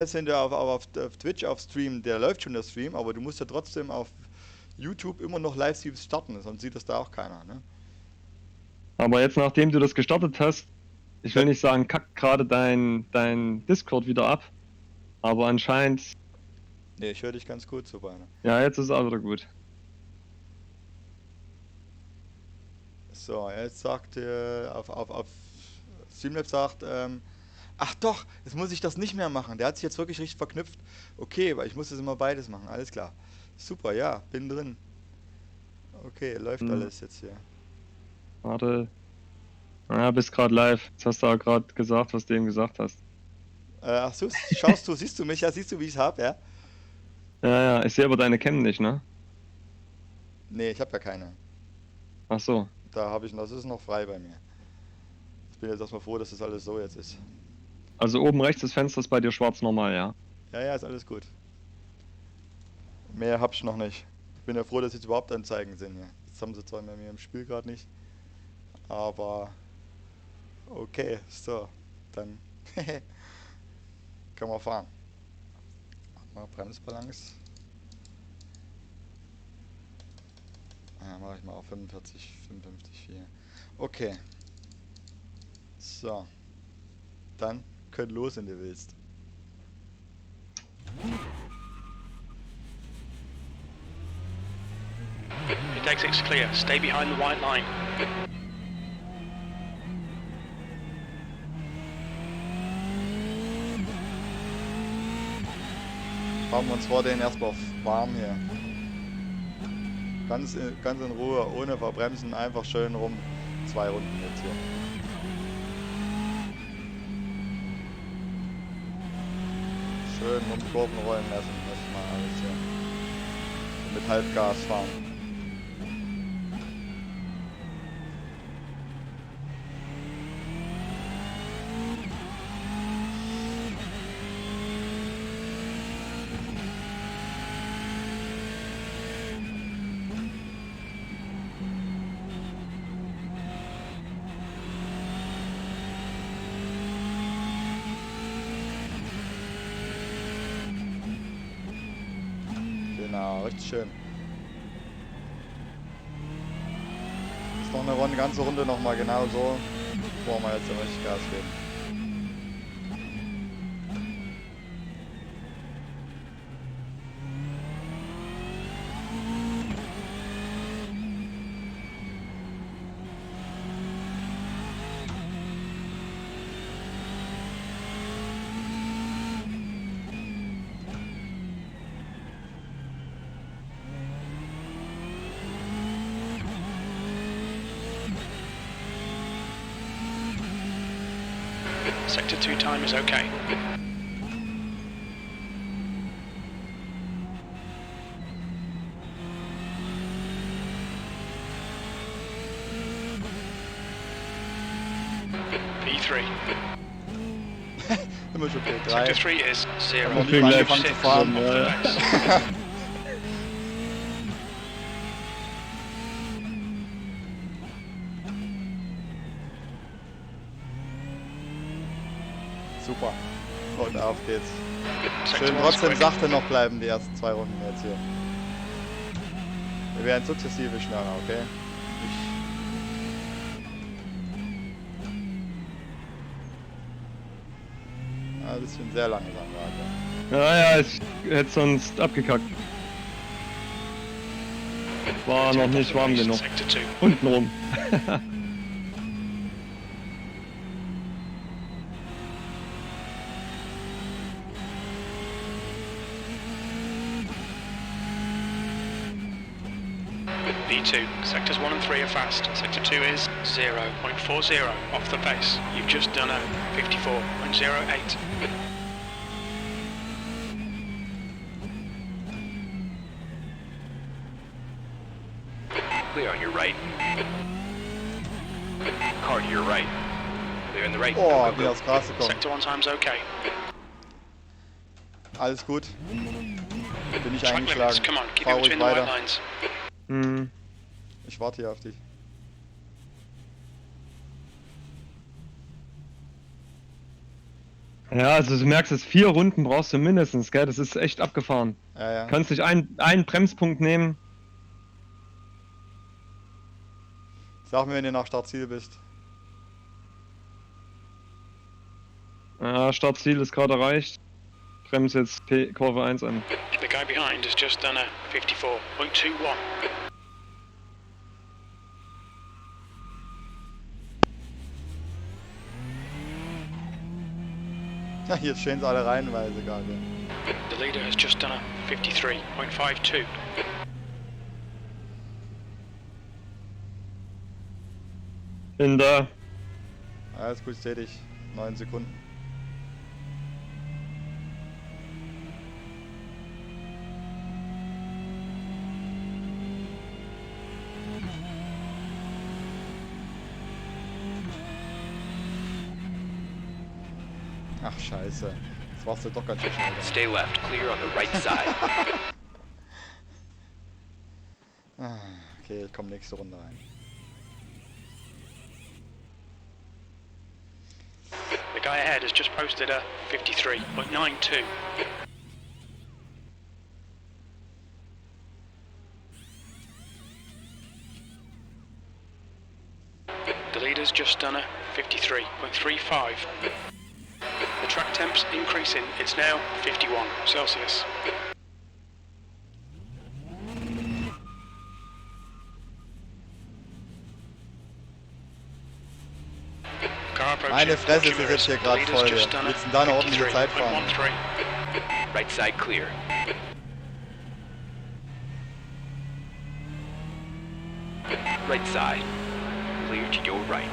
jetzt, wenn du auf Twitch auf Stream, der läuft schon der Stream, aber du musst ja trotzdem auf YouTube immer noch Livestreams starten, sonst sieht das da auch keiner, ne? Aber jetzt, nachdem du das gestartet hast, ich will nicht sagen, kackt gerade dein Discord wieder ab, aber anscheinend, Ne, ich höre dich ganz gut so beinahe. ja, jetzt ist es auch wieder gut. So, jetzt sagt auf Streamlabs sagt, ach doch, jetzt muss ich das nicht mehr machen. Der hat sich jetzt wirklich richtig verknüpft. Okay, weil ich muss das immer beides machen, alles klar. Super, ja, bin drin. Okay, läuft Hm, alles jetzt hier. warte, ja, bist gerade live. Jetzt hast du auch gerade gesagt, was du eben gesagt hast. Ach so, schaust du, siehst du mich? Ja, siehst du, wie ich es habe, ja? Ja, ja, ich sehe aber deine Cam nicht, ne? Nee, ich habe ja keine. Ach so. Da habe ich, das ist noch frei bei mir. Ich bin jetzt erstmal froh, dass das alles so jetzt ist. Also oben rechts das Fenster ist bei dir schwarz normal, ja? Ja, ja, ist alles gut. Mehr hab ich noch nicht. Ich bin ja froh, dass jetzt überhaupt Anzeigen sind hier. Das haben sie zwar bei mir im Spiel gerade nicht, aber okay, so, dann können wir fahren. Mal Bremsbalance. Ja, mache ich mal auf 45, 55, 4. Okay, so, dann können los, wenn du willst. Your exit's clear. Stay behind the white line. Fahren wir uns vor den erstmal warm hier. Ganz in Ruhe, ohne verbremsen, einfach schön rum. 2 Runden jetzt hier. Schön um die Kurven rollen lassen, erstmal alles hier. Und mit Halbgas fahren. Genau, richtig schön. Ist noch eine ganze Runde nochmal genau so, bevor wir jetzt richtig Gas geben. Sector 2 time is okay. P3. Immer schon P3. Sector 3 is 0. Haben wir nicht angefangen zu fahren. Super. Und auf geht's. Schön trotzdem sachte noch bleiben, die ersten 2 Runden jetzt hier. Wir werden sukzessive schneller, okay? Ein bisschen sehr langsam gerade. Ja, ja, ich hätte sonst abgekackt. War noch nicht warm genug. Sector 2. Untenrum. B2. Sectors 1 and 3 are fast. Sector 2 is 0.40 off the pace. You've just done a 54.08. Clear on your right. Car to your right. Clear in the right. Oh, Go, wie go, aufs Gras gekommen. Sector 1 time's okay. Alles gut. Bin ich Track limits, eingeschlagen. come on, keep Fahr it ruhig between the white weiter. lines. Hm. Ich warte hier auf dich. Ja, also du merkst es, 4 Runden brauchst du mindestens, gell? Das ist echt abgefahren. Ja, ja. Kannst nicht einen Bremspunkt nehmen. Sag mir, wenn du nach Startziel bist. Ja, Startziel ist gerade erreicht. Bremse jetzt Kurve 1 an. The guy behind has just done a 54.21. Ja, hier stehen sie alle reihenweise gerade. The leader has just done a 53.52. Bin da. Alles gut, seh dich. 9 Sekunden. Ach scheiße. Das warst du doch ganz schön schnell. Stay left, clear on the right side. Okay, ich komme nächste Runde rein. The guy ahead has just posted a 53.92. The leader's just done a 53.35. The track temp's increasing, it's now 51 Celsius. Meine Fresse ist es jetzt hier gerade voll. Wir müssen da eine ordentliche Zeit fahren. Right side clear. Right side. Clear to your right.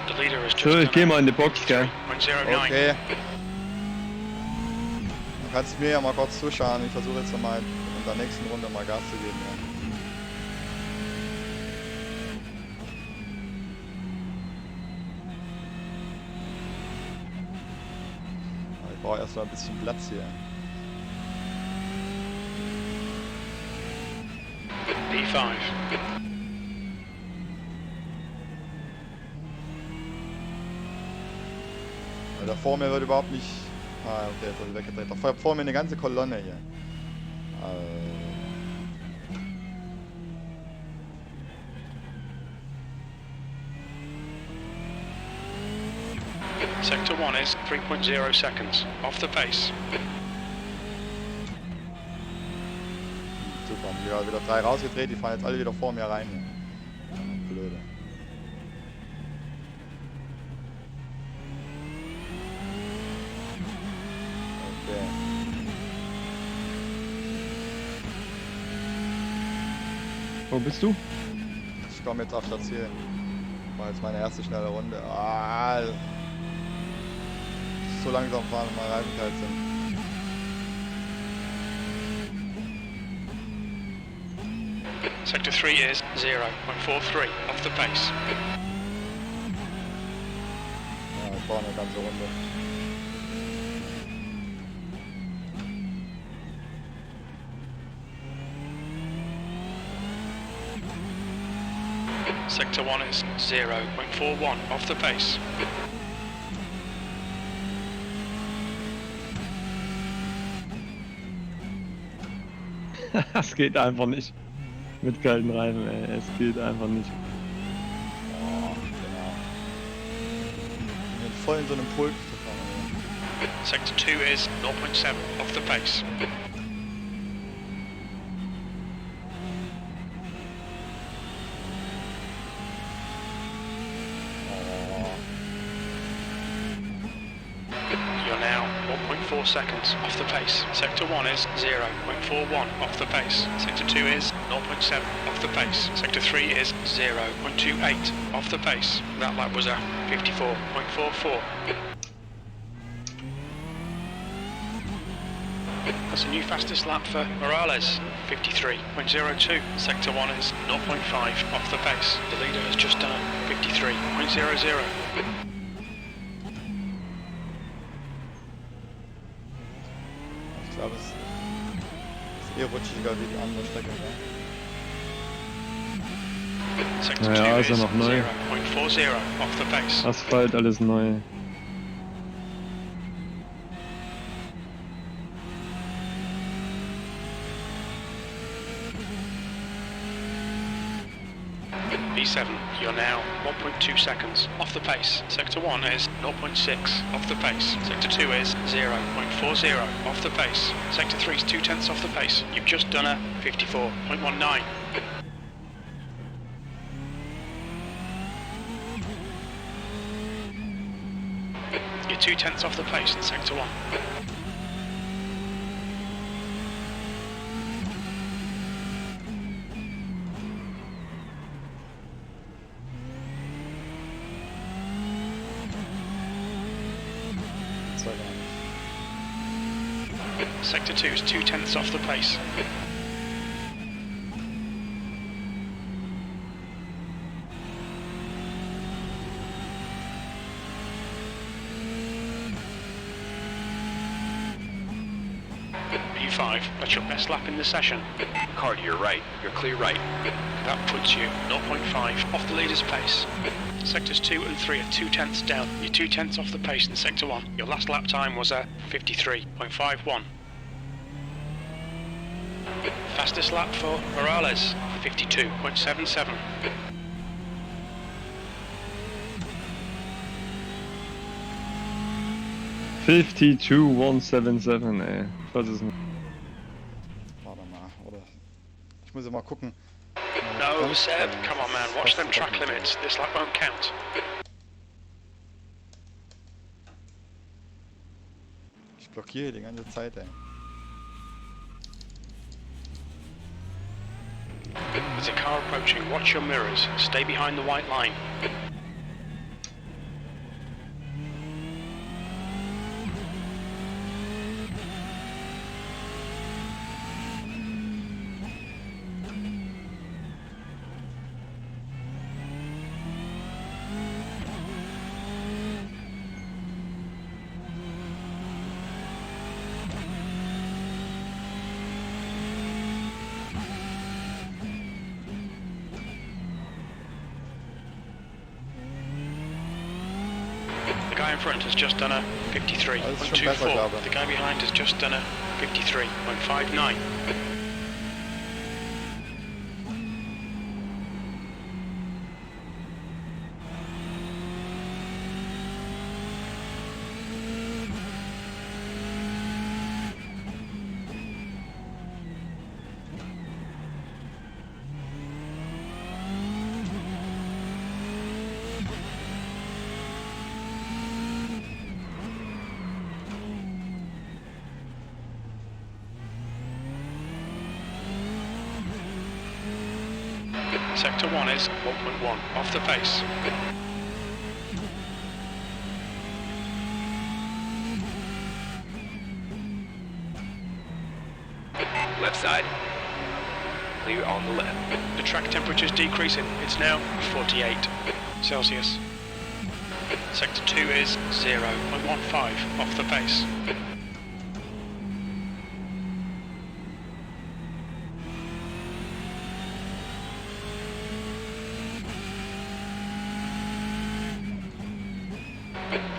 The leader has just So, ich done geh a mal in die Box, gell? 53.09. Okay. Du kannst mir ja mal kurz zuschauen. Ich versuche jetzt nochmal in der nächsten Runde mal Gas zu geben. Ja. Aber ich brauche erstmal ein bisschen Platz hier. P5. Weil da vor mir wird überhaupt nicht... Ah, okay, jetzt hat er weggedreht. Da vor mir eine ganze Kolonne hier. Sector 1 is 3.0 seconds. Off the pace. Super, haben wir wieder 3 rausgedreht. Die fahren jetzt alle wieder vor mir rein hier. Blöde. Okay. Wo bist du? Ich komme jetzt auf das Ziel. War jetzt meine erste schnelle Runde. Ah, so langsam fahren, wenn meine Reifen kalt sind. Sector 3 is 0.43 off the pace. Ja, ich fahre eine ganze Runde. Sector 1 is 0.41 off the pace. Es geht einfach nicht. Mit kalten Reifen, ey. Es geht einfach nicht. Oh, genau. Ich bin voll in so einem Pulk zu fahren. Sector 2 is 0.7 off the pace. You're now 1.4 seconds off the pace. Sector 1 is 0.41 off the pace. Sector 2 is 0.7 off the pace. Sector 3 is 0.28 off the pace. That lap was a 54.44. That's a new fastest lap for Morales, 53.02. Sector 1 is 0.5 off the pace. The leader has just done a 53.00. Ich glaube, es ist eher rutschiger wie die andere Strecke. Ne? Sector Naja, 2 ist ja is noch neu. 0.40 off the pace. Asphalt, alles neu. B7, you're now 1.2 seconds off the pace. Sector 1 is 0.6 off the pace. Sector 2 is 0.40 off the pace. Sector 3 is 0.2 off the pace. You've just done a 54.19. You're 0.2 off the pace in Sector 1. Das war gar nicht. Sector 2 is 0.2 off the pace. P5, that's your best lap in the session. Car to your right. You're clear right. That puts you 0.5 off the leader's pace. Sectors 2 and 3 are 0.2 down. You're 0.2 off the pace in Sector 1. Your last lap time was a 53.51. Fastest lap for Morales, 52.77. 52.177, ey. Was ist denn? Warte mal, oder? Ich muss ja mal gucken. No, Seb, come on man, watch them track limits. This lap won't count. Ich blockiere die ganze Zeit, ey. There's a car approaching, watch your mirrors. Stay behind the white line. The guy in front has just done a 53.24. The guy behind has just done a 53.59. Sector 1 is 1.1 off the pace. Left side. Clear on the left. The track temperature is decreasing. It's now 48 Celsius. Sector 2 is 0.15 off the pace.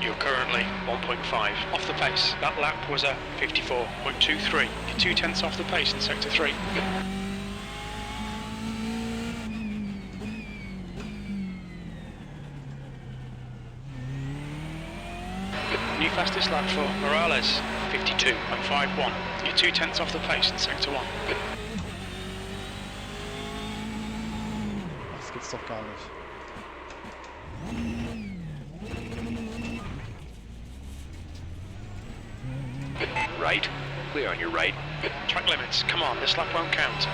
You're currently 1.5 off the pace. That lap was a 54.23. You're 0.2 off the pace in Sector 3. New fastest lap for Morales, 52.51. You're 0.2 off the pace in Sector 1. Das gibt's doch gar nicht. Right. Clear on your right. Track limits, come on, this lap won't count.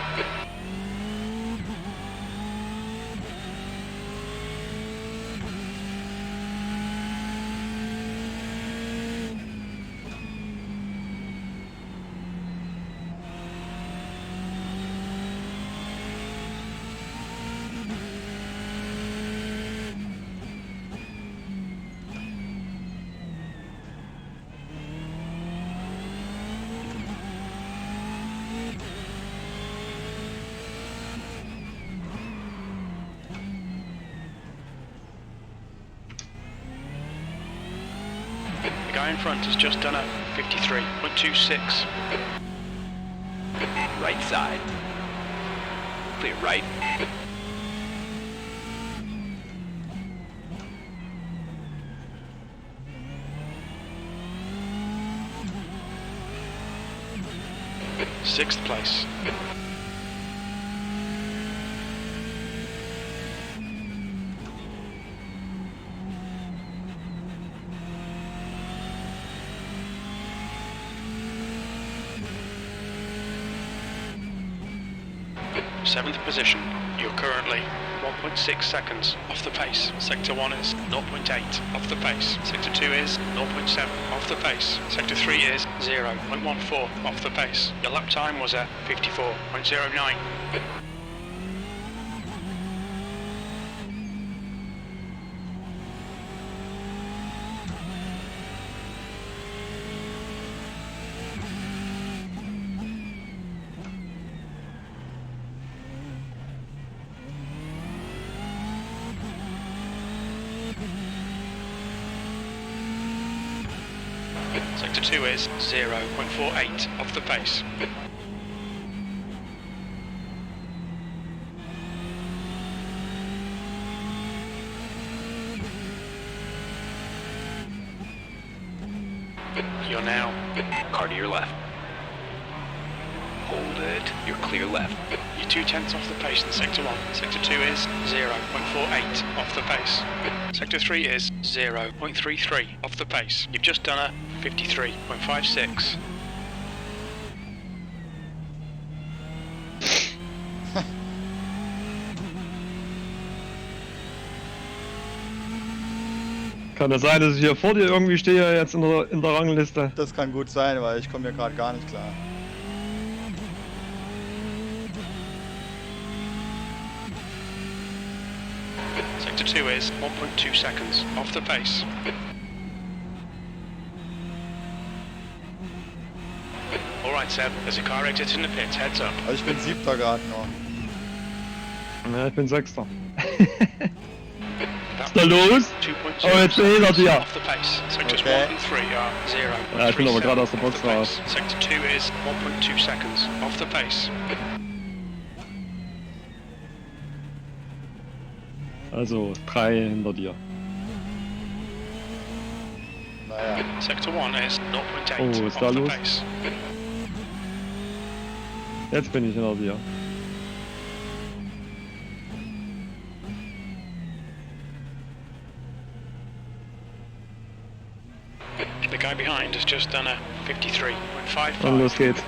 guy in front has just done a 53.26. Right side. Clear right. Sixth place. Seventh position. You're currently 1.6 seconds off the pace. Sector 1 is 0.8 off the pace. Sector 2 is 0.7 off the pace. Sector 3 is 0.14 off the pace. Your lap time was a 54.09. Sector 2 is 0.48 off the pace. You're now Car to your left. Hold it. You're clear left. you're 2/10 off the pace in Sector 1. Sector 2 is 0.48 off the pace. Sector 3 is 0.33 off the pace. You've just done a 53.56. Kann das sein, dass ich hier vor dir irgendwie stehe jetzt in der Rangliste? Das kann gut sein, weil ich komme hier gerade gar nicht klar. Sector 2 is 1.2 seconds off the pace. Alright Seb, there's a car exit in the pits, heads up. Also ich bin 7. gerade noch. Ja, ich bin 6. That Was ist da los? 2.2 Oh, jetzt bin ich hinter dir. off the pace. Sectors Okay. 1 and 3 are 0. Ja, ich bin aber gerade aus der Box raus. Sector 2 is 1.2 seconds off the pace. Also 3 hinter dir. Naja. Sector 1 is 0.8 Oh, ist da off the los? pace. Jetzt bin ich hinter dir. The guy behind has just done a 53.55. Und los geht's.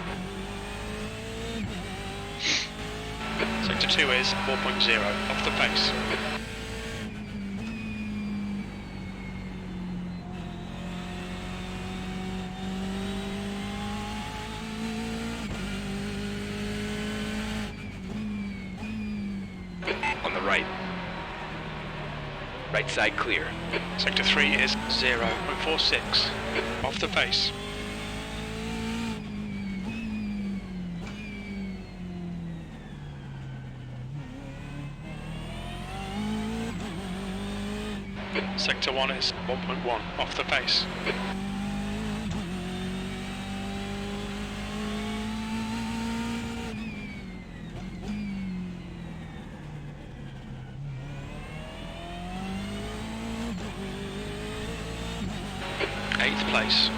Sector 2 is 4.0 off the pace. On the right. Right side clear. Sector 3 is 0.46 off the pace. Sector 1 is 1.1 off the pace. Eighth place.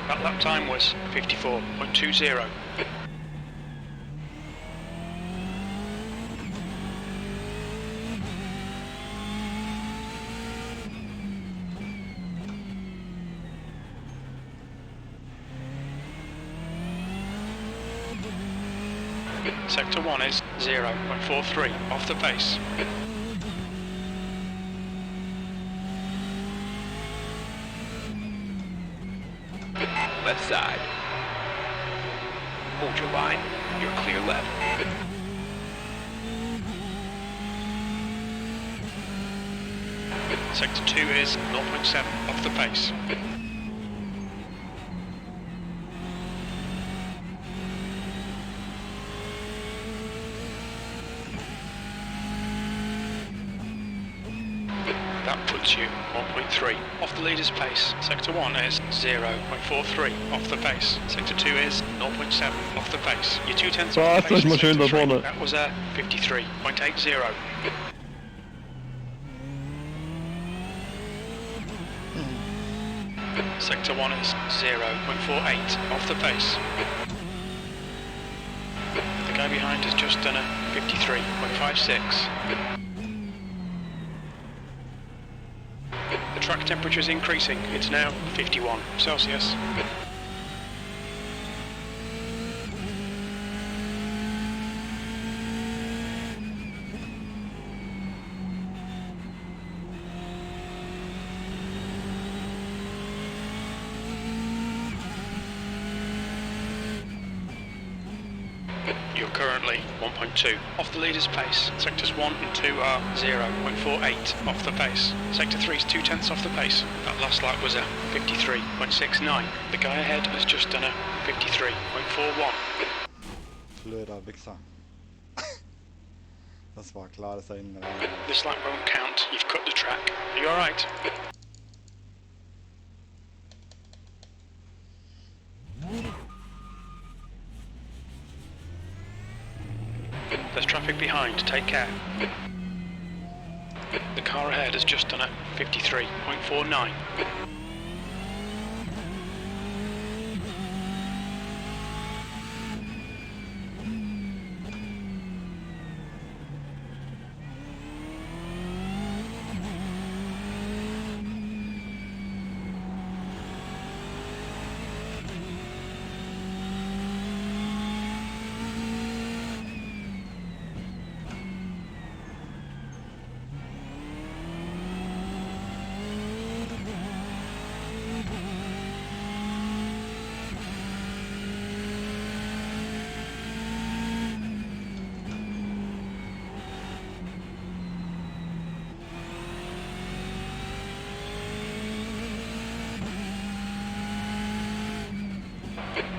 That lap time was 54.20. Sector 1 is 0.43 off the pace. Left side. Hold your line. You're clear left. Sector 2 is 0.7 off the pace. 0.2, 1.3 off the leader's pace. Sector 1 is 0.43 off the pace. Sector 2 is 0.7 off the pace. Your 2/10 off the Passt pace. euch mal schön Sector da 3, vorne. that was a 53.80. Sector 1 is 0.48 off the pace. The guy behind has just done a 53.56. The track temperature is increasing. It's now 51 Celsius. You're currently 1.2 off the leader's pace. Sectors 1 and 2 are 0.48 off the pace. Sector 3 is 2/10 off the pace. That last lap was a 53.69. The guy ahead has just done a 53.41. Blöder Wichser. Das war klar, dass er hinten rein ist. This lap won't count. You've cut the track. Are you alright? There's traffic behind, take care. The car ahead has just done a 53.49.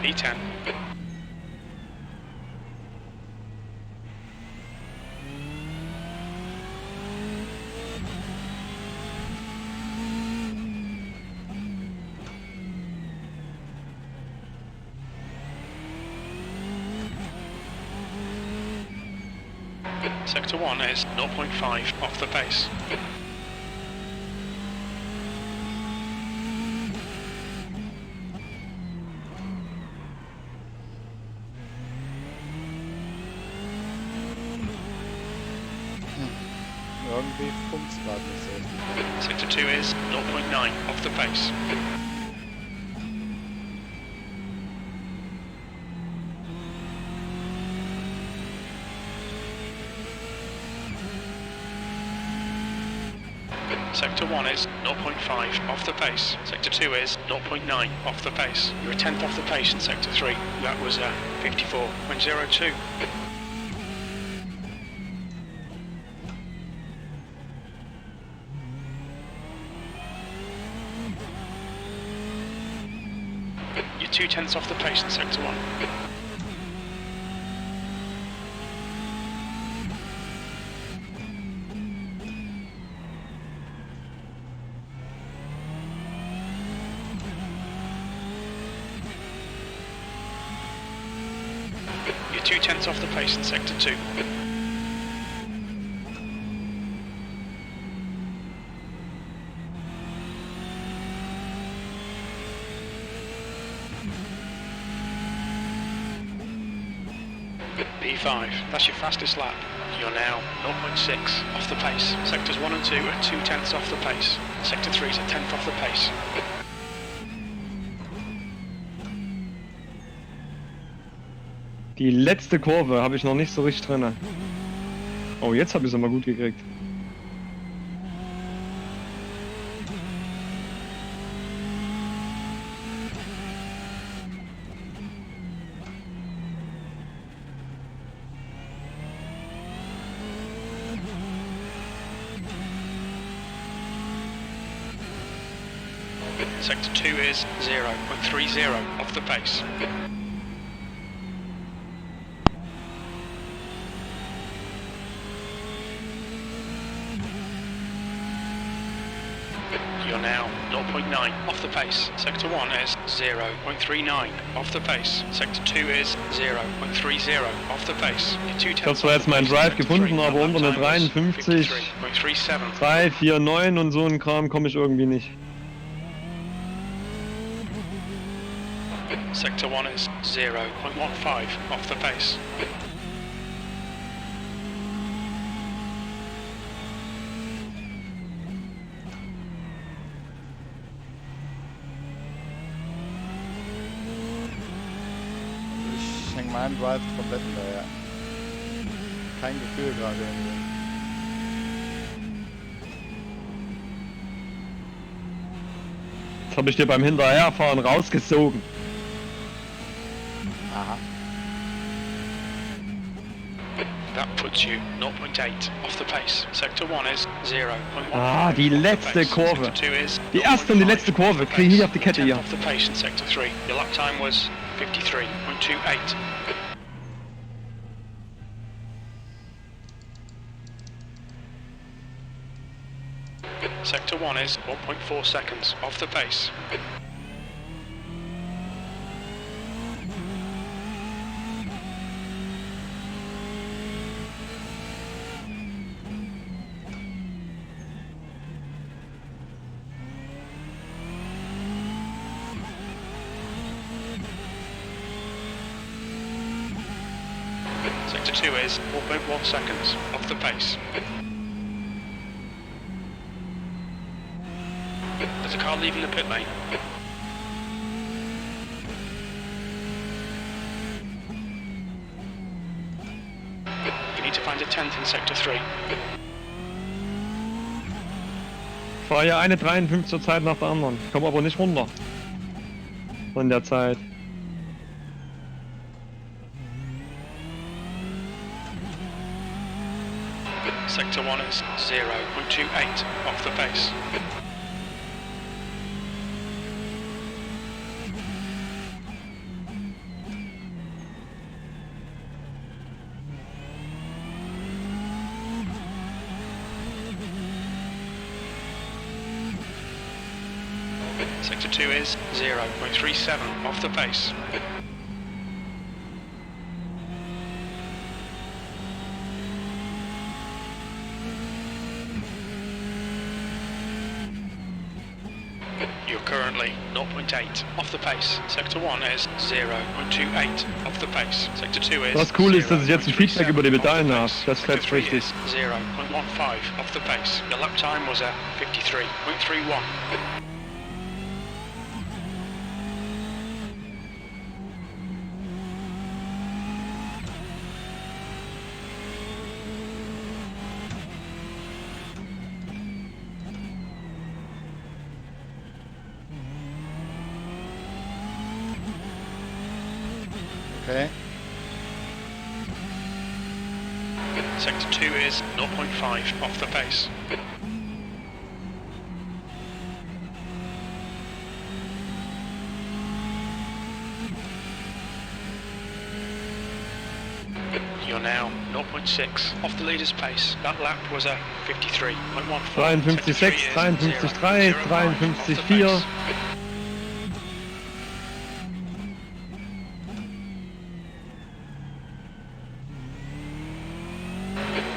P10. Sector 1 is 0.5 off the pace. Irgendwie funkt's gerade nicht so richtig. Sector 2 is 0.9 off the pace. Sector 1 is 0.5 off the pace. Sector 2 is 0.9 off the pace. You're a tenth off the pace in Sector 3. That was 54.02. You're 2/10 off the pace in Sector 1. You're 2/10 off the pace in Sector 2. P5, that's your fastest lap. You're now 0.6 off the pace. Sectors 1 and 2 are 2/10 off the pace. Sector 3 is a tenth off the pace. Die letzte Kurve habe ich noch nicht so richtig drin. Oh, jetzt habe ich es aber gut gekriegt. Sector 2 is 0.30 off the pace. You're now 0.9 off the pace. Sector 1 is 0.39 off the pace. Sector 2 is 0.30 off the pace. Ich habe zwar jetzt meinen Drive gefunden, aber unter eine 53, 3, 4, 9 und so ein Kram komme ich irgendwie nicht. Sector 1 is 0.15 off the pace. Ich hänge meinen Drive komplett hinterher. Kein Gefühl gerade irgendwie. Jetzt habe ich dir beim Hinterherfahren rausgesogen. Aha. That puts you 0.8 off the pace. Sector 1 is 0.1. Ah, die letzte Kurve. Die erste und die letzte Kurve kriege ich nicht auf die Kette hier. Off the pace in Sector 3. Your lap time was 53.28. Sector 1 is 1.4 seconds off the pace. Sector 2 is 4.1 seconds off the pace. There's a car leaving the pit lane. You need to find a 10th in Sector 3. Ich fahre ja eine 53er Zeit nach der anderen. Ich komme aber nicht runter. Von der Zeit. Sector 1 is 0.28 off the pace. Sector 2 is 0.37 off the pace. You're currently 0.8 off the pace. Sector 1 is 0.28 off the pace. Sector 2 is Was cool ist, dass ich jetzt ein Feedback über die Medaillen habe. Das Sector fällt 3 richtig. is 0.15 off the pace. Your lap time was at 53.31. Okay. Sector 2 is 0.5 off the pace. You're now 0.6 off the leader's pace. That lap was a 53.14. 53,6, 53,3, 53,4.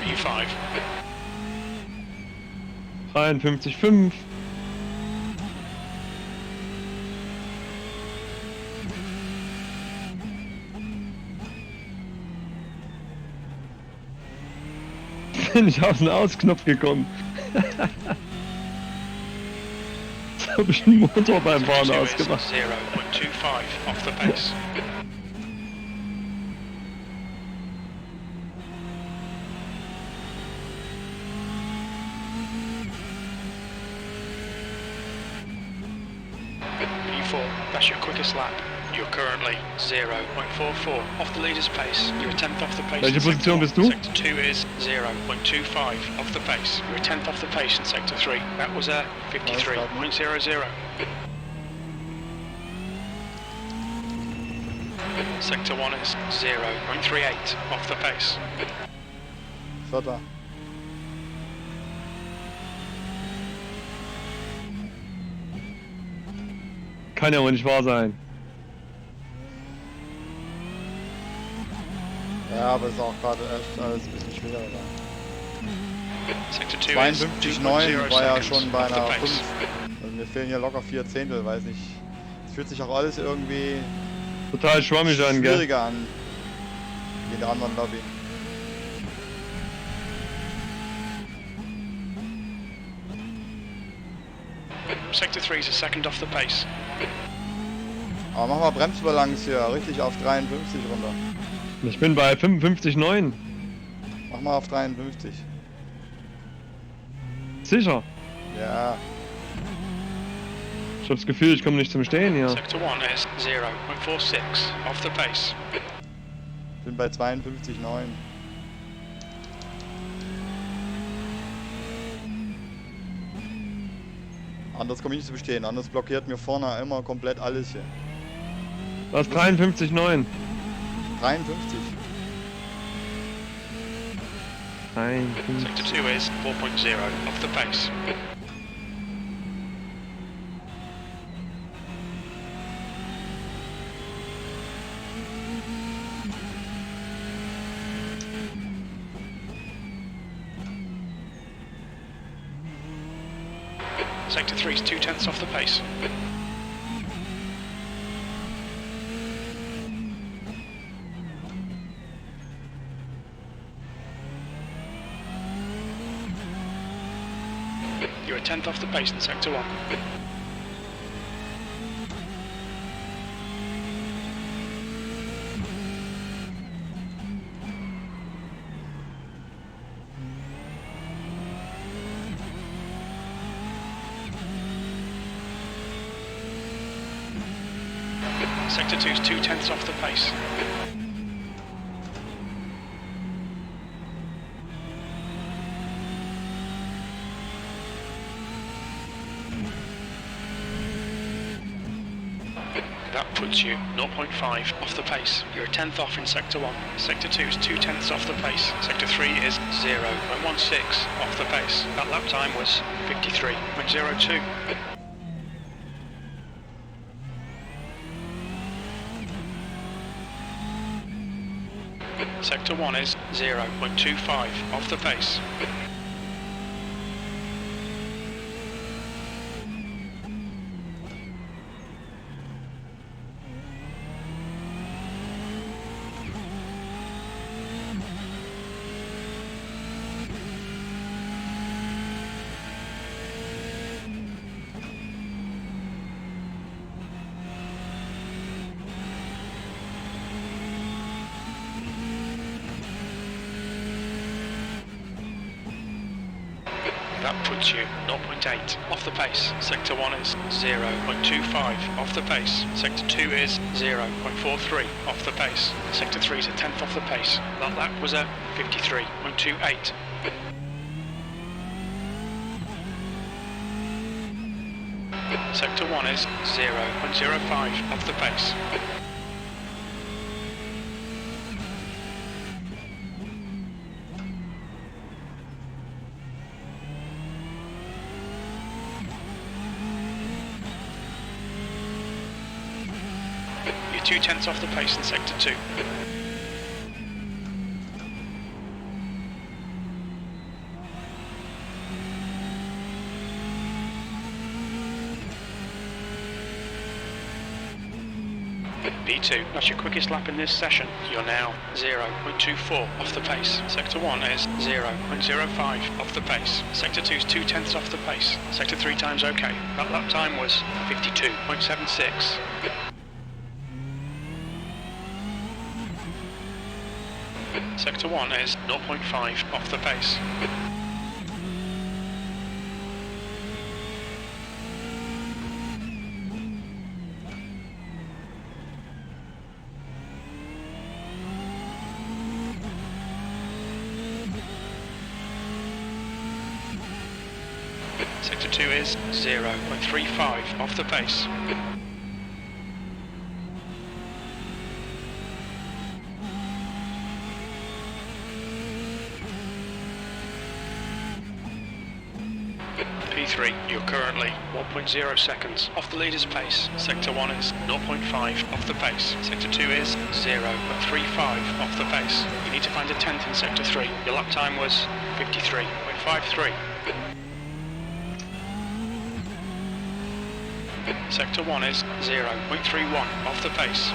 B5. 53,5. Bin ich auf den Ausknopf gekommen. Jetzt habe ich den Motor beim Fahren ausgemacht. 0.25 off the pace. P4, that's your quickest lap. You're currently 0.44 off the leader's pace. You're a 10th off the pace. Welche in Sector Position 1. bist du? Sector 2 is 0.25 off the pace. You're a 10th off the pace in Sector 3. That was a 53.00. Sector 1 is 0.38 off the pace. Vierter. kann ja wohl nicht wahr sein. Ja, aber es ist auch gerade echt alles ein bisschen schwerer. Sector 2 is 52,9 war ja 2.0 schon bei seconds off the einer pace. 5. Also mir fehlen hier locker 4 Zehntel, weiß nicht. Es fühlt sich auch alles irgendwie Total schwammig an, gell? schwieriger an wie in der anderen Lobby. Sector 3 is a second off the pace. Aber mach mal Bremsbalance hier, richtig auf 53 runter. Ich bin bei 55,9. Mach mal auf 53. Sicher. Ja, Ich hab das Gefühl, ich komme nicht zum Stehen hier. Sector 1 is 0.46 off the pace. bin bei 52,9. Anders komme ich nicht zu bestehen, anders blockiert mir vorne immer komplett alles hier. Was? 53,9. 53. 53. Sector 2 is 4.0 off the pace. Sector 3 is 0.2 off the pace. You're a 10th off the pace in Sector 1. Sector 2 is 0.2 off the pace. That puts you 0.5 off the pace. You're a 10th off in Sector 1. Sector 2 is 0.2 off the pace. Sector 3 is 0.16 off the pace. That lap time was 53.02. Sector 1 is 0.25 off the pace. That puts you 0.8 off the pace. Sector 1 is 0.25 off the pace. Sector 2 is 0.43 off the pace. Sector 3 is a 10th off the pace. That lap was a 53.28. Sector 1 is 0.05 off the pace. You're 0.2 off the pace in Sector 2. P2, that's your quickest lap in this session. You're now 0.24 off the pace. Sector 1 is 0.05 off the pace. Sector 2 is 0.2 off the pace. Sector 3 times okay. That lap time was 52.76. Sector 1 is 0.5 off the pace. Sector 2 is 0.35 off the pace. P3, you're currently 1.0 seconds off the leader's pace. Sector 1 is 0.5 off the pace. Sector 2 is 0.35 off the pace. You need to find a 10th in Sector 3. Your lap time was 53.53. Sector 1 is 0.31 off the pace.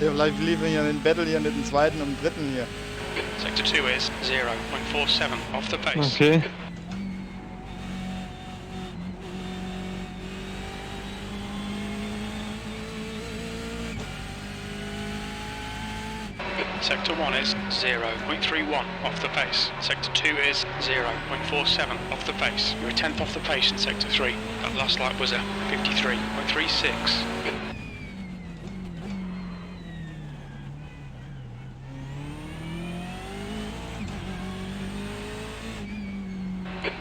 Ja, vielleicht liefen hier den Battle hier mit dem zweiten und dem dritten hier. Sector 2 is 0.47 off the pace. Okay. Sector 1 is 0.31 off the pace. Sector 2 is 0.47 off the pace. You're a 10th off the pace in Sector 3. That last lap was a 53.36.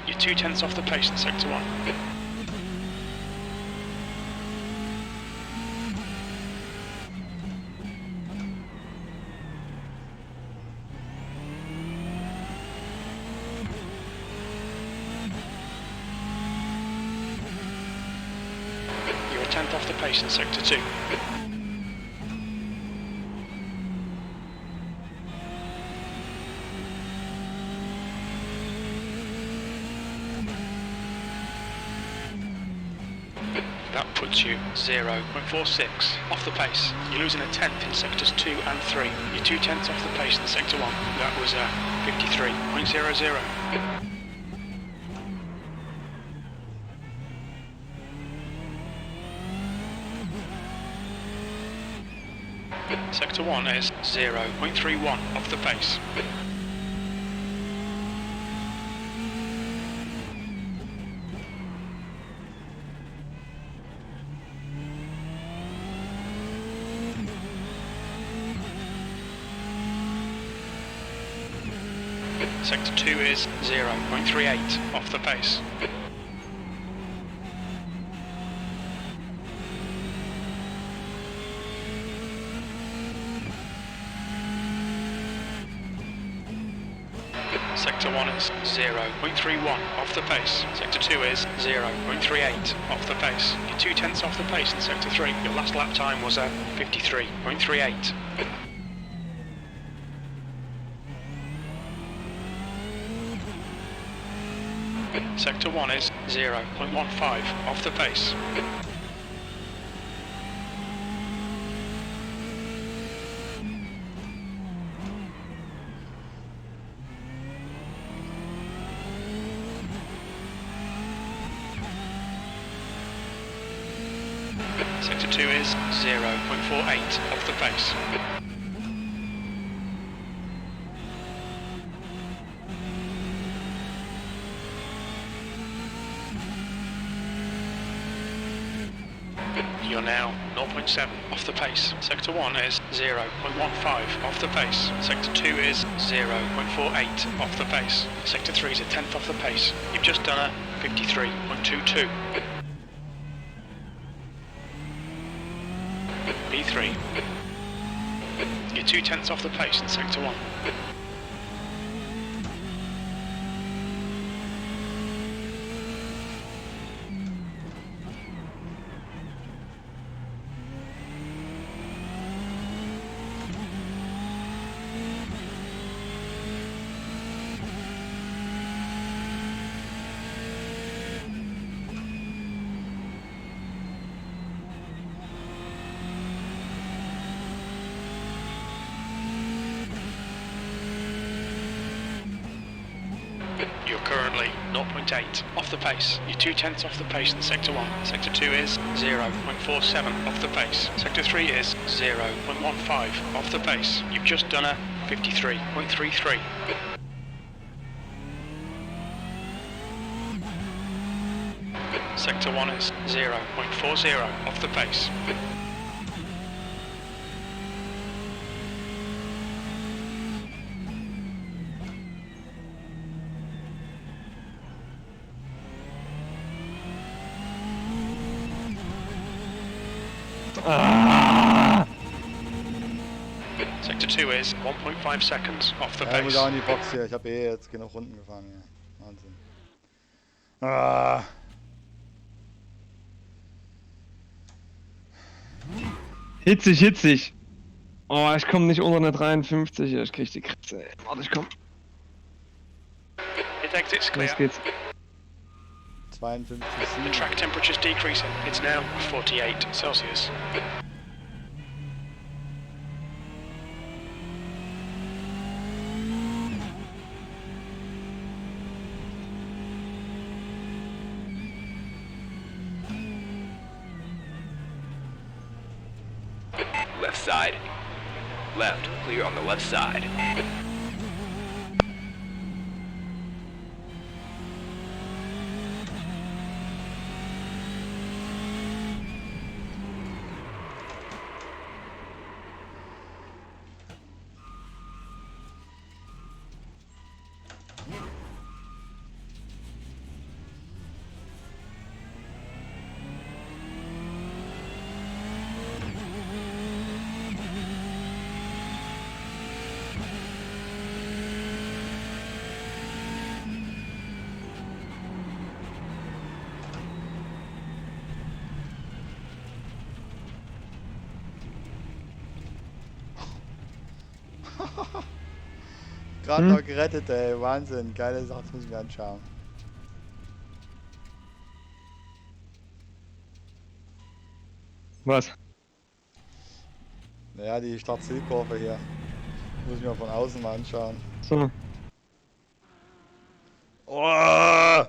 You're 2/10 off the pace in Sector 1. You're a 10th off the pace in Sector 2. That puts you 0.46 off the pace. You're losing a 10th in Sectors 2 and 3. You're 2/10 off the pace in Sector 1. That was a 53.00. Sector 1 is 0.31 off the pace. Sector 2 is 0.38 off the pace. Sector 1 is 0.31 off the pace. Sector 2 is 0.38 off the pace. You're 2/10 off the pace in Sector 3. Your last lap time was a 53.38. Sector 1 is 0.15 off the pace. Sector 2 is 0.48 off the pace. You're now 0.7 off the pace. Sector 1 is 0.15 off the pace. Sector 2 is 0.48 off the pace. Sector 3 is a 10th off the pace. You've just done a 53.22. B3. You're 2/10 off the pace in Sector 1. You're currently 0.8 off the pace. You're 2/10 off the pace in Sector 1. Sector 2 is 0.47 off the pace. Sector 3 is 0.15 off the pace. You've just done a 53.33. Sector 1 is 0.40 off the pace. Ah! Sector 2 is 1.5 seconds off the Ja, ich muss pace. auch in die Box hier. Ich habe jetzt genug Runden gefahren hier. Wahnsinn. Ah. Hitzig, hitzig. Oh, ich komme nicht unter eine 53. Ich krieg die Kratze, ey. Warte, ich komm. It exits clear. Los geht's. 52, The 7. track temperature is decreasing. It's now 48 Celsius. Left side. Left, clear on the left side. Gerade noch gerettet, ey. Wahnsinn. Geile Sache, das muss ich mir anschauen. Was? Naja, die Start-Zielkurve hier. Muss ich mir von außen mal anschauen. So. Oh!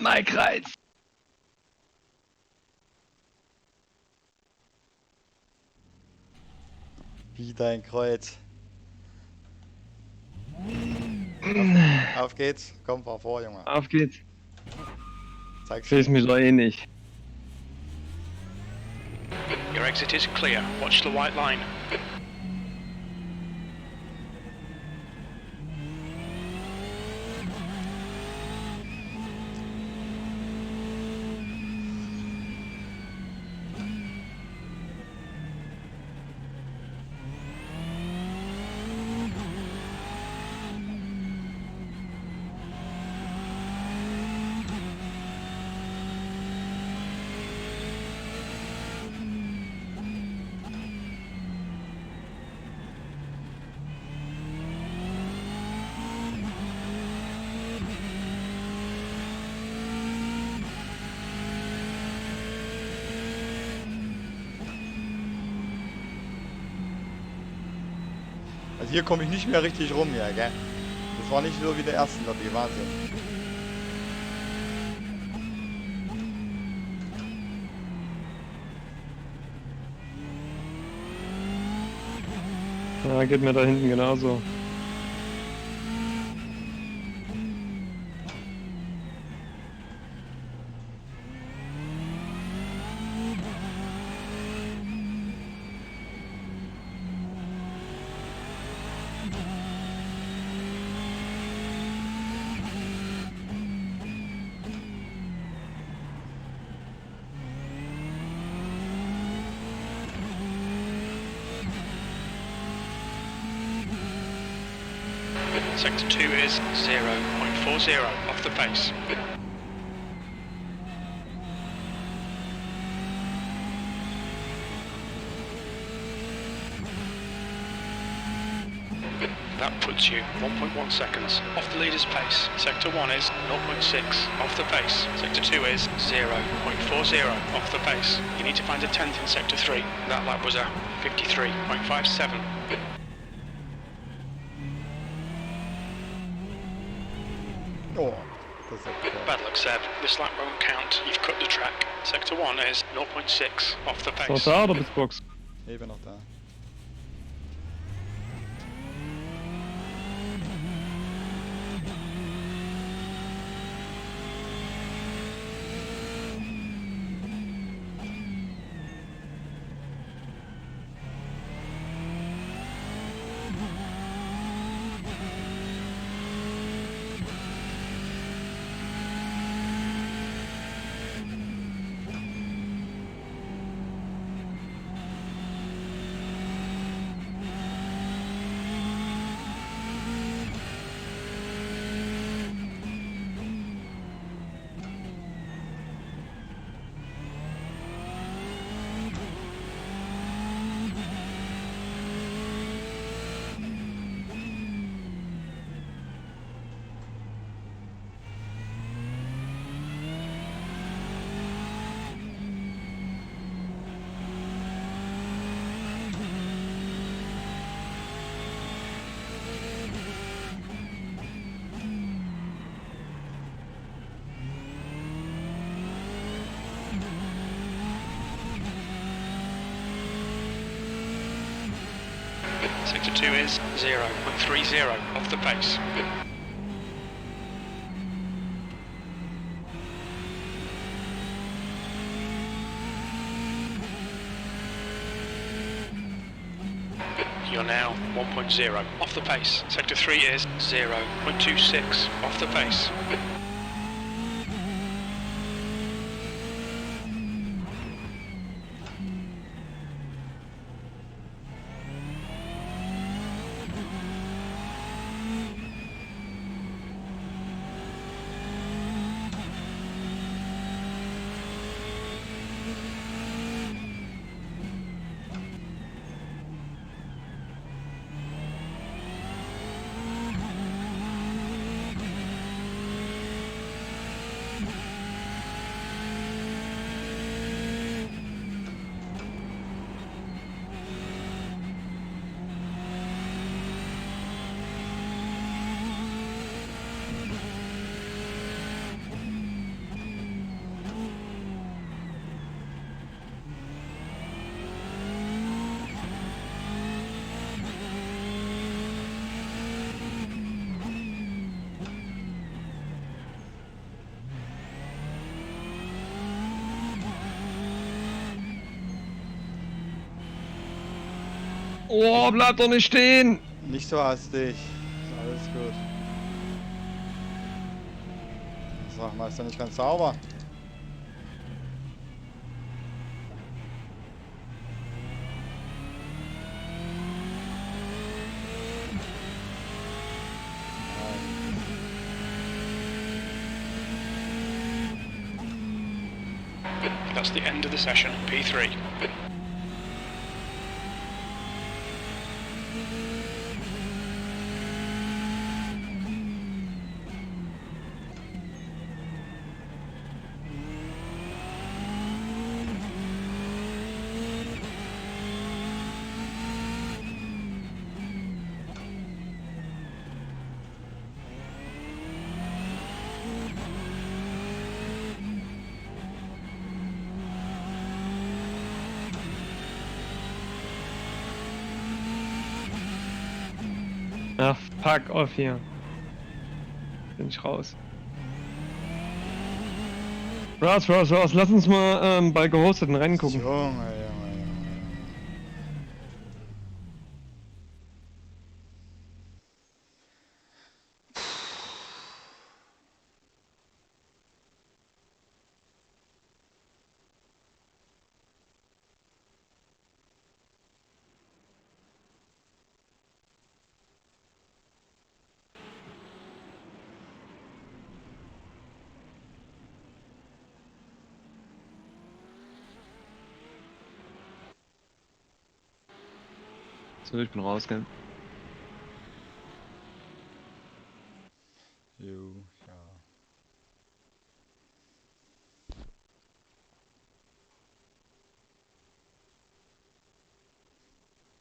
Mike Reiz. Wie dein Kreuz. Auf geht's. Komm, fahr vor, Junge. Auf geht's. Zeig's Fehlt mir. mir doch eh nicht. Your exit is clear. Watch the white line. Also hier komme ich nicht mehr richtig rum, ja, gell? Das war nicht so wie der ersten Lobby, Wahnsinn. Ja, geht mir da hinten genauso. Sector 2 is 0.40 off the pace. That puts you 1.1 seconds off the leader's pace. Sector 1 is 0.6 off the pace. Sector 2 is 0.40 off the pace. You need to find a 10th in Sector 3. That lap was a 53.57. Oh, das ist ja Bad luck, Seb. This lap won't count. You've cut the track. Sector 1 is 0.6 off the Ist noch pace. da oder bis Box? Eben noch da. Sector 2 is 0.30 off the pace. You're now 1.0 off the pace. Sector 3 is 0.26 off the pace. Oh, bleib doch nicht stehen! Nicht so hastig. Ist alles gut. Sag mal, ist doch nicht ganz sauber. That's the end of the session, P3. Ach, fuck off hier. Bin ich raus. Raus, lass uns mal bei gehosteten Rennen gucken. Junge. So, ich bin raus, gell?